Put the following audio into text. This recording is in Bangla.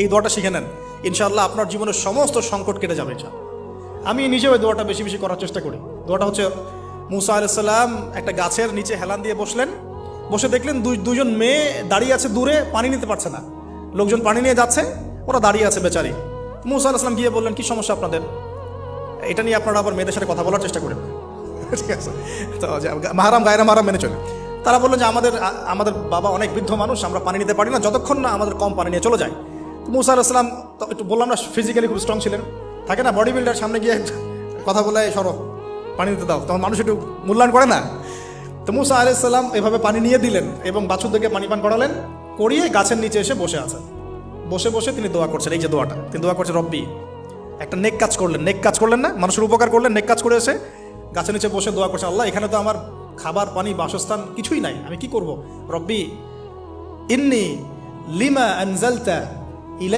এই দোয়াটা শিখে নেন, ইনশাআল্লাহ আপনার জীবনের সমস্ত সংকট কেটে যাবে। আমি নিজেও এই দোয়াটা বেশি বেশি করার চেষ্টা করি। দোয়াটা হচ্ছে, মুসা আলাইহিস সালাম একটা গাছের নিচে হেলান দিয়ে বসলেন, বসে দেখলেন দুজন মেয়ে দাঁড়িয়ে আছে দূরে, পানি নিতে পারছে না। লোকজন পানি নিয়ে যাচ্ছে, ওরা দাঁড়িয়ে আছে বেচারি। মুসা আলাইহিস সালাম গিয়ে বললেন, কি সমস্যা আপনাদের? এটা নিয়ে আপনারা আবার মেয়েদের সাথে কথা বলার চেষ্টা করেন, ঠিক আছে? তো মাহারাম গায়রা মাহারাম মেনে চলে। তারা বললেন যে আমাদের বাবা অনেক বৃদ্ধ মানুষ, আমরা পানি নিতে পারি না যতক্ষণ না আমাদের কম পানি নিয়ে চলে যায়। মুসা আলাইহিস সালাম একটু বললাম না, ফিজিক্যালি খুব স্ট্রং ছিলেন, থাকে না বডি বিল্ডার, সামনে গিয়ে কথা বলে সরো পানি দিতে দাও, তখন মানুষ একটু মূল্যায়ন করে না। তো মুসা আলাইহিস সালাম এভাবে পানি নিয়ে দিলেন এবং বাছুরদেরকে পানি পান করালেন, করিয়ে গাছের নিচে এসে বসে আছেন। বসে বসে তিনি দোয়া করছেন, এই যে দোয়াটা তিনি দোয়া করছেন, রব্বি, একটা নেক কাজ করলেন, নেক কাজ করলেন না, মানুষের উপকার করলেন, নেক কাজ করে এসে গাছের নিচে বসে দোয়া করছেন, আল্লাহ এখানে তো আমার খাবার পানি বাসস্থান কিছুই নাই, আমি কি করব? রব্বি ইন্নি লিমা আনজালতা